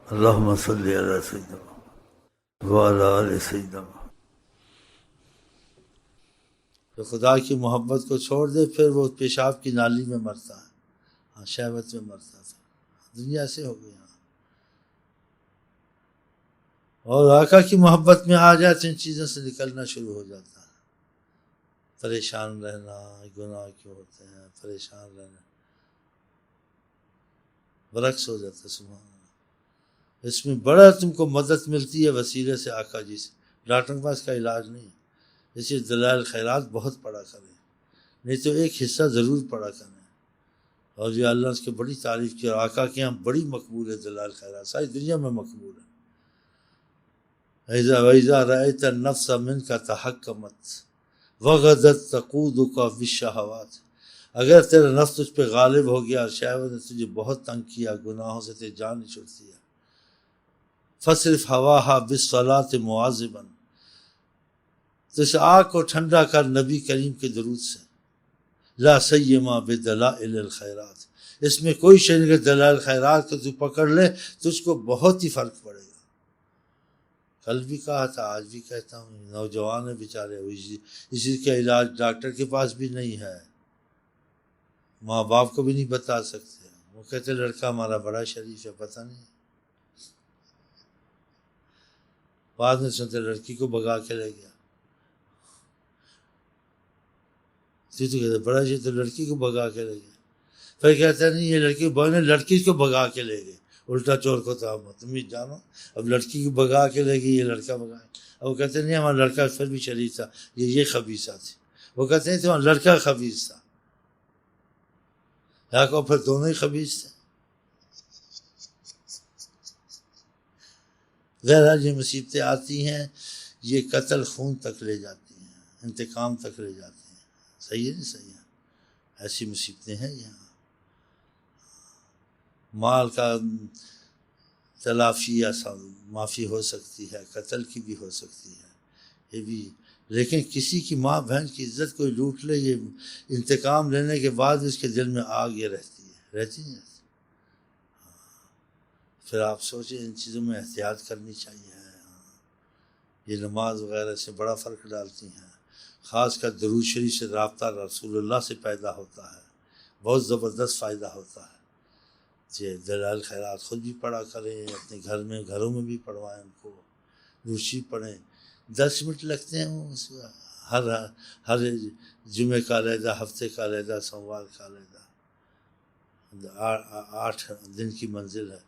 اللہم صلی علی سیدنا وعلی آل سیدنا۔ تو خدا کی محبت کو چھوڑ دے پھر وہ پیشاب کی نالی میں مرتا ہے، ہاں شہوت میں مرتا تھا، دنیا سے ہو گئی۔ اور آقا کی محبت میں آ جائے تو ان چیزوں سے نکلنا شروع ہو جاتا ہے۔ پریشان رہنا، گناہ کیوں ہوتے ہیں، پریشان رہنا برعکس ہو جاتا ہے۔ سبحان اللہ، اس میں بڑا تم کو مدد ملتی ہے وسیلے سے آقا جی سے، ڈاکٹر کے پاس کا علاج نہیں، اس لیے دلائل خیرات بہت پڑھا کریں، نہیں تو ایک حصہ ضرور پڑھا کریں۔ اور یہ اللہ اس کی بڑی تعریف کی، اور آقا کے یہاں بڑی مقبول ہے دلائل خیرات، ساری دنیا میں مقبول ہے۔ وَإِذَا رَأَيْتَ النَّفْسَ مِنْكَ تَحَكَّمَتْ وَغَدَتْ تَقُودُكَ بِالشَّهَوَاتِ، اگر تیرا نفس تجھ پہ غالب ہو گیا اور شہوت نے تجھے بہت تنگ کیا، گناہوں سے تیری جان نہیں چھوڑتی ہے، فَصْرِفْ هَوَاهَا بِالصَّلَاةِ مُعَاذِبًا، تو اس آگ کو ٹھنڈا کر نبی کریم کے درود سے، لا سیما بدلائل الخیرات، اس میں کوئی شے نہیں کہ دلائل خیرات کو تو پکڑ لے تجھ کو بہت ہی فرق پڑے گا۔ کل بھی کہا تھا، آج بھی کہتا ہوں، نوجوان ہیں بیچارے، اسی کا علاج ڈاکٹر کے پاس بھی نہیں ہے، ماں باپ کو بھی نہیں بتا سکتے، وہ کہتے لڑکا ہمارا بڑا شریف ہے، پتہ نہیں، بعد میں سنتے لڑکی کو بھگا کے لے گیا، تو کہتے بڑا شریف، تو لڑکی کو بھگا کے لے گیا، پھر کہتا نہیں یہ لڑکی کو بھگا کے لے گئے، الٹا چور کو تم جانو، اب لڑکی کو بھگا کے لے گئی، یہ لڑکا بھگا، اب وہ کہتے نہیں ہمارا لڑکا پھر بھی شریف تھا، یہ خبیثہ تھی، وہ کہتے ہیں تمہارا لڑکا خبیث تھا، یا کہ پھر دونوں ہی خبیث تھے۔ غیر یہ مصیبتیں آتی ہیں، یہ قتل خون تک لے جاتی ہیں، انتقام تک لے جاتی ہیں، صحیح ہے نہیں صحیح ہے، ایسی مصیبتیں ہیں یہاں، مال کا تلافی یا معافی ہو سکتی ہے، قتل کی بھی ہو سکتی ہے، یہ بھی، لیکن کسی کی ماں بہن کی عزت کوئی لوٹ لے، یہ انتقام لینے کے بعد اس کے دل میں آگ یہ رہتی نہیں رہتی۔ پھر آپ سوچیں ان چیزوں میں احتیاط کرنی چاہیے، یہ نماز وغیرہ سے بڑا فرق ڈالتی ہیں، خاص کر درود شریف سے رابطہ رسول اللہ سے پیدا ہوتا ہے، بہت زبردست فائدہ ہوتا ہے۔ دلائل خیرات خود بھی پڑھا کریں، اپنے گھروں میں بھی پڑھوائیں، ان کو روشی پڑھیں، 10 منٹ لگتے ہیں، ہر جمعے کا علیحدہ، ہفتے کا علیحدہ، سوموار کا علیحدہ، 8 دن کی منزل ہے،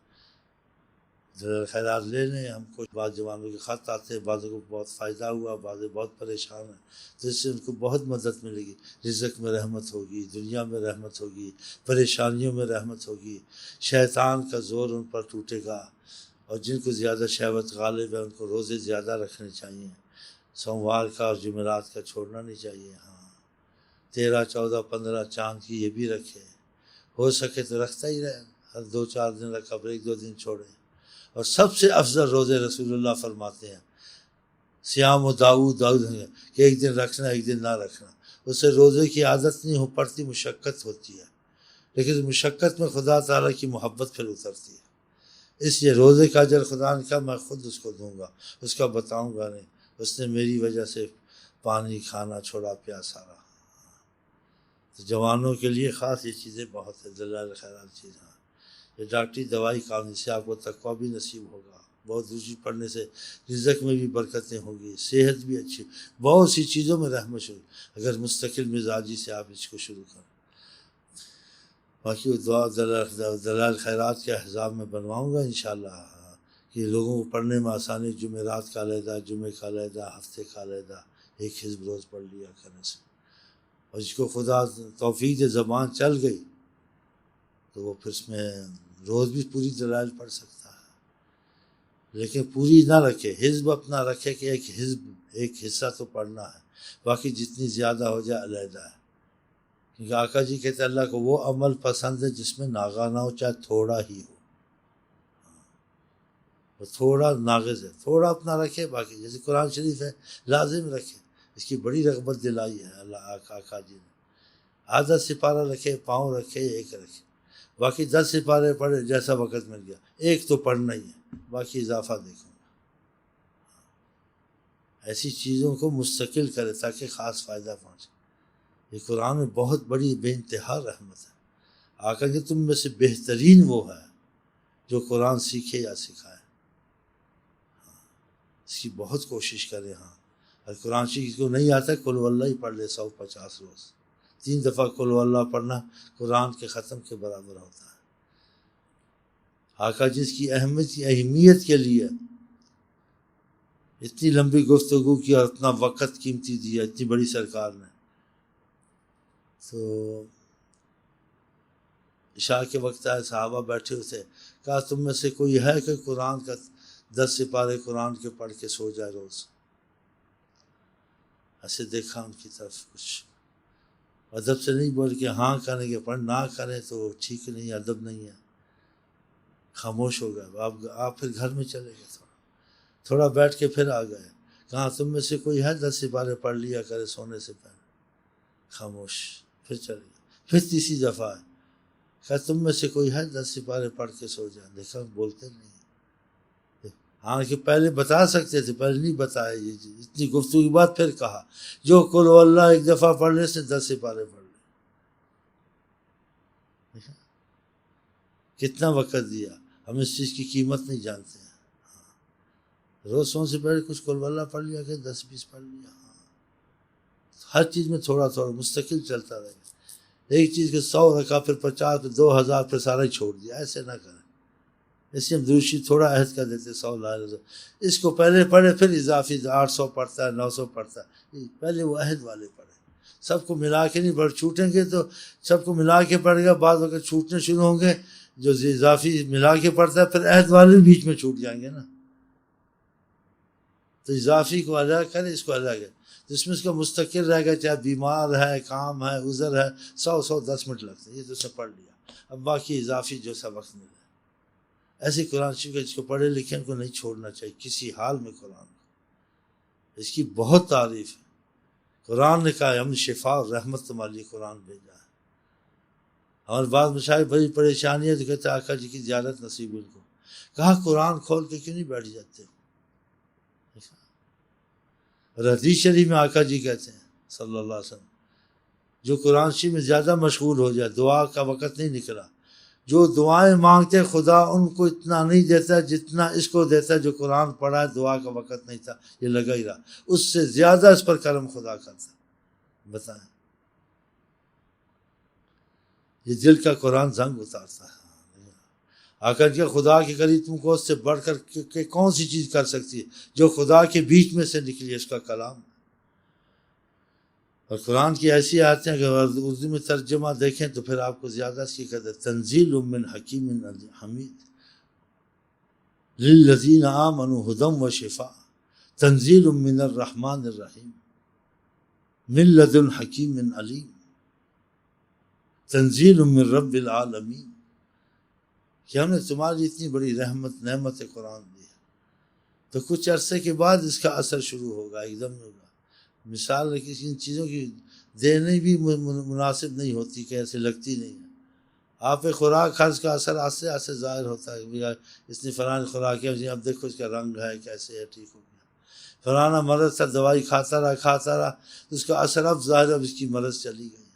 دلائل خیرات لے لیں۔ ہم کو بعض جوانوں کے خط آتے ہیں، بعضوں کو بہت فائدہ ہوا، بعض بہت پریشان ہیں، تو اس سے ان کو بہت مدد ملے گی، رزق میں رحمت ہوگی، دنیا میں رحمت ہوگی، پریشانیوں میں رحمت ہوگی، شیطان کا زور ان پر ٹوٹے گا، اور جن کو زیادہ شہوت غالب ہے ان کو روزے زیادہ رکھنے چاہیے، سوموار کا اور جمعرات کا چھوڑنا نہیں چاہیے، ہاں 13، 14، 15 چاند کی یہ بھی رکھے، ہو سکے تو رکھتا ہی رہے، ہر 2-4 دن رکھا، پھر 1-2 دن چھوڑے۔ اور سب سے افضل روزے رسول اللہ فرماتے ہیں سیام و داؤد کہ ایک دن رکھنا، ایک دن نہ رکھنا، اس سے روزے کی عادت نہیں ہو پڑتی، مشقت ہوتی ہے، لیکن مشقت میں خدا تعالیٰ کی محبت پھر اترتی ہے، اس لیے روزے کا اجر خدا نے کہا میں خود اس کو دوں گا، اس کا بتاؤں گا نہیں، اس نے میری وجہ سے پانی کھانا چھوڑا، پیاسا رہا۔ تو جوانوں کے لیے خاص یہ چیزیں بہت ہے، دلائل خیرات چیزیں، یہ ڈاکٹری دوائی کام، اس سے آپ کو تقویٰ بھی نصیب ہوگا، بہت روشی پڑھنے سے رزق میں بھی برکتیں ہوگی، صحت بھی اچھی، بہت سی چیزوں میں رحمت ہوگی اگر مستقل مزاجی سے آپ اس کو شروع کریں۔ باقی وہ دعا دلائل خیرات کے احزاب میں بنواؤں گا انشاءاللہ، کہ لوگوں کو پڑھنے میں آسانی، جمعرات کا علیحدہ، جمعے کا علیحدہ، ہفتے کا علیحدہ، ایک حزب روز پڑھ لیا کرنے سے، اور جس کو خدا توفیق زبان چل گئی تو وہ پھر اس میں روز بھی پوری دلائل پڑھ سکتا ہے، لیکن پوری نہ رکھے، حزب اپنا رکھے کہ ایک حصہ تو پڑھنا ہے، باقی جتنی زیادہ ہو جائے علیحدہ ہے، کیونکہ آقا جی کہتے ہیں اللہ کو وہ عمل پسند ہے جس میں ناغہ نہ ہو، چاہے تھوڑا ہی ہو، وہ تھوڑا ناغز ہے، تھوڑا اپنا رکھے، باقی جیسے قرآن شریف ہے لازم رکھے، اس کی بڑی رغبت دلائی ہے اللہ آقا جی نے، آدھا سپارہ رکھے، پاؤں رکھے، ایک رکھے، باقی 10 سپارے پڑھے، جیسا وقت مل گیا، ایک تو پڑھنا ہی ہے، باقی اضافہ دیکھوں گا. ایسی چیزوں کو مستقل کرے تاکہ خاص فائدہ پہنچے. یہ قرآن میں بہت بڑی بے انتہا رحمت ہے. آقا کہ تم میں سے بہترین وہ ہے جو قرآن سیکھے یا سکھائے. اس کی بہت کوشش کرے. ہاں اور قرآن شریف کو نہیں آتا قل ہو اللہ ہی پڑھ لے 150 روز. 3 دفعہ قل ہو اللہ پڑھنا قرآن کے ختم کے برابر ہوتا ہے. آقا جس کی اہمیت کے لیے اتنی لمبی گفتگو کی اور اتنا وقت قیمتی دیا اتنی بڑی سرکار نے. تو عشاء کے وقت آئے صحابہ بیٹھے ہوئے تھے. کہا تم میں سے کوئی ہے کہ قرآن کا 10 سپارے قرآن کے پڑھ کے سو جائے روز. ایسے دیکھا ان کی طرف کچھ ادب سے نہیں بول کے ہاں کریں گے پڑھ نہ کریں تو ٹھیک نہیں ادب نہیں ہے. خاموش ہو گئے. آپ پھر گھر میں چلے گئے. تھوڑا بیٹھ کے پھر آ گئے. کہاں تم میں سے کوئی ہے 10 سپارے پڑھ لیا کرے سونے سے پہلے. خاموش. پھر چلے گئے. پھر تیسری دفعہ ہے. کہا تم میں سے کوئی ہے 10 سپارے پڑھ کے سو جائے. دیکھا بولتے نہیں. ہاں کہ پہلے بتا سکتے تھے پہلے نہیں بتایا. یہ اتنی گفتگو کے بعد پھر کہا جو قل ہو اللہ ایک دفعہ پڑھ لے سے 10 سپارے پڑھ لے. کتنا وقت دیا. ہم اس چیز کی قیمت نہیں جانتے ہیں. روز سونے سے پہلے کچھ قل ہو اللہ پڑھ لیا کہ 10-20 پڑھ لیا. ہر چیز میں تھوڑا تھوڑا مستقل چلتا رہے. ایک چیز کے 100 رکھا پھر 50 پھر 2000 پھر سارا ہی چھوڑ دیا. ایسے نہ کریں. اس لیے ہم دوسری تھوڑا عہد کر دیتے 100 لا لے. اس کو پہلے پڑھے پھر اضافی 800 پڑھتا ہے 900 پڑھتا ہے. پہلے وہ عہد والے پڑھے. سب کو ملا کے نہیں پڑھ چھوٹیں گے تو سب کو ملا کے پڑھ گا. بعض وقت چھوٹنے شروع ہوں گے. جو اضافی ملا کے پڑھتا ہے پھر عہد والے بیچ میں چھوٹ جائیں گے نا. تو اضافی کو الگ کرے اس کو الگ ہے. جس میں اس کا مستقل رہے گا چاہے بیمار ہے کام ہے عذر ہے 100-10 منٹ لگتے ہیں. یہ تو اس نے پڑھ لیا. اب باقی اضافی جو سا وقت ملے. ایسے قرآن شریف جس کو پڑھے لکھے ان کو نہیں چھوڑنا چاہیے کسی حال میں قرآن کو. اس کی بہت تعریف ہے. قرآن نے کہا ہم نے شفا اور رحمت تمہارے لیے قرآن بھیجا ہے. ہمارے بعض مشاہد بڑی پریشانی ہے تو کہتے ہیں آقا جی کی زیارت نصیب ان کو. کہا قرآن کھول کے کیوں نہیں بیٹھ جاتے ہو. اور حدیث شریف میں آقا جی کہتے ہیں صلی اللہ علیہ وسلم جو قرآن شریف میں زیادہ مشغول ہو جائے دعا کا وقت نہیں نکلا. جو دعائیں مانگتے خدا ان کو اتنا نہیں دیتا جتنا اس کو دیتا جو قرآن پڑھا ہے. دعا کا وقت نہیں تھا یہ لگا ہی رہا. اس سے زیادہ اس پر کرم خدا کرتا. بتائیں یہ دل کا قرآن زنگ اتارتا ہے. آقا جی خدا کے قریب تم کو اس سے بڑھ کر کون سی چیز کر سکتی ہے جو خدا کے بیچ میں سے نکلی اس کا کلام. اور قرآن کی ایسی آیتیں ہیں کہ اردو میں ترجمہ دیکھیں تو پھر آپ کو زیادہ اس کی قدر. تنزیل من حکیم حمید للذین آمنوا ھدی و شفاء تنزیل من الرحمن الرحیم من لدن حکیم علیم تنزیل من رب العالمین. کہ ہم نے تمہاری اتنی بڑی رحمت نعمت قرآن دی ہے تو کچھ عرصے کے بعد اس کا اثر شروع ہوگا. ایک دم ہوگا. مثال کسی ان چیزوں کی دینے بھی مناسب نہیں ہوتی کہ ایسے لگتی نہیں ہے. آپ پہ خوراک کھا اس کا اثر آہستہ آہستہ ظاہر ہوتا ہے. اس نے فلاں خوراک ہے اب دیکھو اس کا رنگ ہے کیسے ہے ٹھیک ہو گیا. فلانا مرض تھا دوائی کھاتا رہا اس کا اثر اب ظاہر اب اس کی مرض چلی گئی.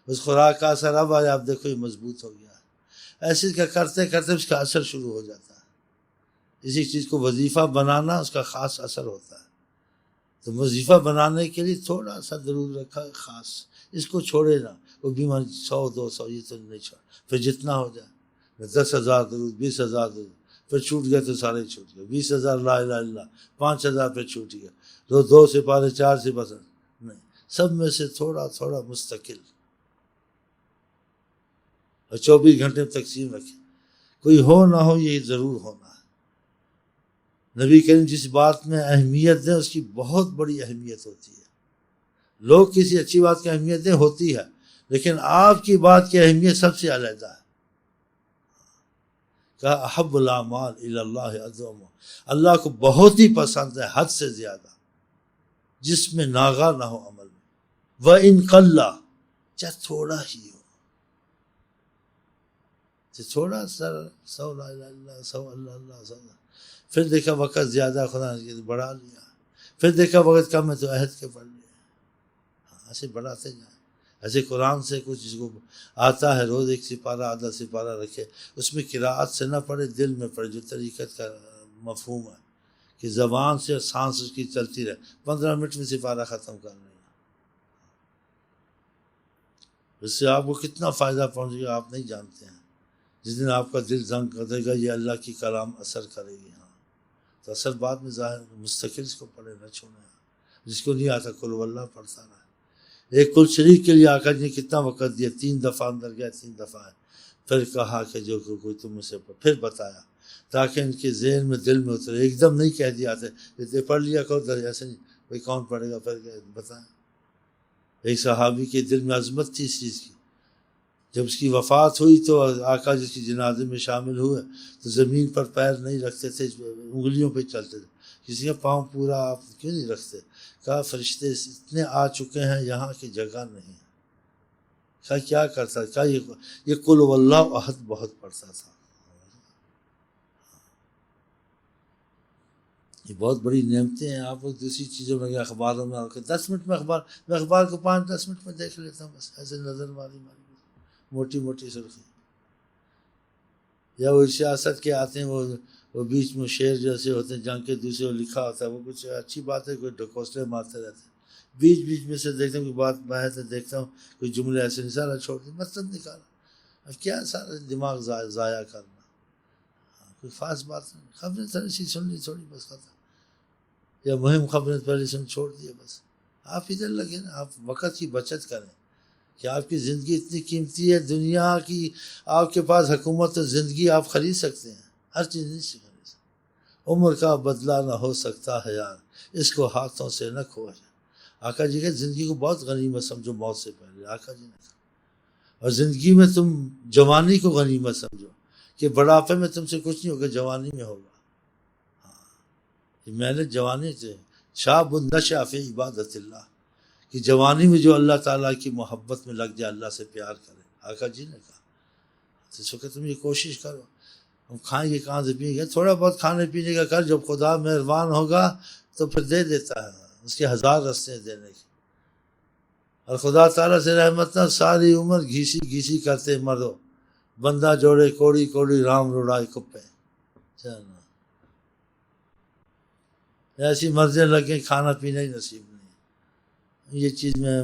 اس خوراک کا اثر اب آیا اب دیکھو یہ مضبوط ہو گیا. ایسے کا کرتے کرتے اس کا اثر شروع ہو جاتا ہے. اسی چیز کو وظیفہ بنانا اس کا خاص اثر ہوتا ہے. تو وظیفہ بنانے کے لیے تھوڑا سا درود رکھا خاص. اس کو چھوڑے نا وہ بیماری 100-200 یہ تو نہیں چھوڑ. پھر جتنا ہو جائے 10,000 درود 20,000 درود پھر چھوٹ گیا تو سارے چھوٹ گئے. 20,000 لا الہ الا اللہ 5,000 پھر چھوٹ گیا. 2 سپارے 4 سپارے نہیں. سب میں سے تھوڑا تھوڑا مستقل اور 24 گھنٹے میں تقسیم رکھیں. کوئی ہو نہ ہو یہ ضرور ہونا ہے. نبی کریم جس بات میں اہمیت دیں اس کی بہت بڑی اہمیت ہوتی ہے. لوگ کسی اچھی بات کی اہمیت دیں ہوتی ہے لیکن آپ کی بات کی اہمیت سب سے علیحدہ ہے. کہا احب الاعمال الی اللہ ادومها. اللہ کو بہت ہی پسند ہے حد سے زیادہ جس میں ناغہ نہ ہو عمل میں. وَإِن قَلَّ چاہے تھوڑا ہی ہو. تو چھوڑا سر 100 لا الہ الا اللہ 100 اللہ اللہ 100 پھر دیکھا وقت زیادہ خدا نے بڑھا لیا، پھر دیکھا وقت کم ہے تو عہد کے پڑھ لیا. ایسے بڑھاتے جائیں. ایسے قرآن سے کچھ جس کو آتا ہے روز 1 سپارہ آدھا سپارہ رکھے، اس میں قراءت سے نہ پڑھے، دل میں پڑھے، جو طریقت کا مفہوم ہے کہ زبان سے سانس اس کی چلتی رہے. 15 منٹ میں سپارہ ختم کر لیں. اس سے آپ کو کتنا فائدہ پہنچے گا آپ نہیں جانتے ہیں. جس دن آپ کا دل زنگ کر دے گا یہ اللہ کی کلام اثر کرے گی. ہاں تو اثر بعد میں ظاہر، مستقل اس کو پڑھے نہ چھوڑیں. جس کو نہیں آتا قل واللہ پڑھتا رہا. ایک کل شریک کے لیے آقا جی نے کتنا وقت دیا، 3 دفعہ اندر گیا، 3 دفعہ ہے. پھر کہا کہ جو کوئی تم سے پھر بتایا تاکہ ان کے ذہن میں دل میں اترے. ایک دم نہیں کہہ دیا تھے پڑھ لیا کرو در، ایسے نہیں بھائی کون پڑھے گا. پھر بتائیں. ایک صحابی کے دل میں عظمت تھی اس چیز کی. جب اس کی وفات ہوئی تو آقا جس کی جنازے میں شامل ہوئے تو زمین پر پیر نہیں رکھتے تھے، انگلیوں پہ چلتے تھے. کسی کا پاؤں پورا آپ کیوں نہیں رکھتے؟ کہا فرشتے اتنے آ چکے ہیں یہاں کی جگہ نہیں. کہا کیا کرتا؟ کہا یہ قل واللہ احد بہت پڑھتا تھا. یہ بہت بڑی نعمتیں ہیں. آپ لوگ دوسری چیزوں میں اخباروں میں 10 منٹ میں اخبار کو 5-10 منٹ میں دیکھ لیتا ہوں بس، ایسے نظر ماری موٹی موٹی سرخی. یا وہ سیاست کے آتے ہیں وہ بیچ میں شعر جیسے ہوتے ہیں جنگ کے دوسرے وہ لکھا ہوتا ہے، وہ کچھ اچھی بات ہے، کوئی ڈھکوسلے مارتے رہتے ہیں. بیچ میں سے دیکھتا ہوں کوئی بات باہر سے دیکھتا ہوں کوئی جملے ایسے نہیں، سارا چھوڑ دیں، مطلب نکالا. اب کیا سارا دماغ ضائع کرنا. کوئی خاص بات نہیں، خبریں تھوڑی سی سن لی تھوڑی بس ختم، یا مہم خبریں پہلے سن چھوڑ دیے بس. آپ ادھر لگے نا، آپ وقت کی بچت کریں کہ آپ کی زندگی اتنی قیمتی ہے. دنیا کی آپ کے پاس حکومت اور زندگی آپ خرید سکتے ہیں، ہر چیز نہیں سے خرید سکتے. عمر کا بدلہ نہ ہو سکتا ہے یار، اس کو ہاتھوں سے نہ کھو جائے. آقا جی کہ زندگی کو بہت غنیمت سمجھو موت سے پہلے. آقا جی نے کہا اور زندگی میں تم جوانی کو غنیمت سمجھو کہ بڑھاپے میں تم سے کچھ نہیں ہوگا، جوانی میں ہوگا. میں نے جوانی سے شاب النشأ فی عبادت اللہ، کہ جوانی میں جو اللہ تعالیٰ کی محبت میں لگ جائے، اللہ سے پیار کرے. آقا جی نے کہا تو اس وقت تم یہ کوشش کرو. ہم کھائیں گے کہاں سے پئیں گے، تھوڑا بہت کھانے پینے کا کر، جب خدا مہربان ہوگا تو پھر دے دیتا ہے. اس کے 1000 رستے ہیں دینے کے. اور خدا تعالیٰ سے رحمت نہ، ساری عمر گھیسی گھیسی کرتے مرو، بندہ جوڑے کوڑی کوڑی رام روڑائے کپے. ایسی مرضیں لگیں کھانا پینا ہی نصیب نہیں. یہ چیز میں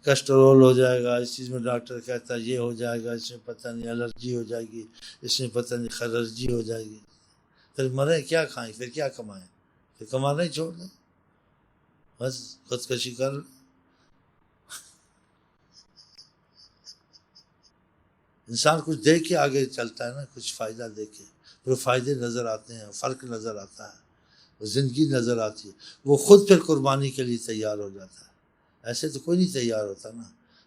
کسٹرول ہو جائے گا، اس چیز میں ڈاکٹر کہتا ہے یہ ہو جائے گا، اس میں پتہ نہیں الرجی ہو جائے گی، اس میں پتہ نہیں خلرجی ہو جائے گی. پھر مریں کیا کھائیں، پھر کیا کمائیں؟ پھر کمانا ہی چھوڑ دیں، بس خودکشی کر لیں. انسان کچھ دیکھ کے آگے چلتا ہے نا، کچھ فائدہ دیکھ کے، پھر فائدے نظر آتے ہیں، فرق نظر آتا ہے، زندگی نظر آتی ہے، وہ خود پھر قربانی کے لیے تیار ہو جاتا ہے. ایسے تو کوئی نہیں تیار ہوتا نا.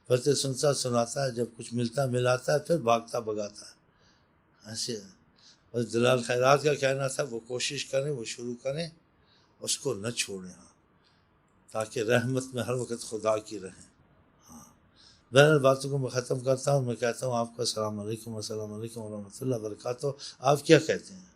پھر تو سنتا سناتا ہے، جب کچھ ملتا ملاتا ہے پھر بھاگتا بھگاتا ہے. ایسے بس دلال خیرات کا کہنا تھا وہ کوشش کریں، وہ شروع کریں، اس کو نہ چھوڑیں. ہاں تاکہ رحمت میں ہر وقت خدا کی رہیں. ہاں بہرحال باتوں کو میں ختم کرتا ہوں. میں کہتا ہوں آپ کو السلام علیکم ورحمۃ اللہ وبرکاتہ. آپ کیا کہتے ہیں؟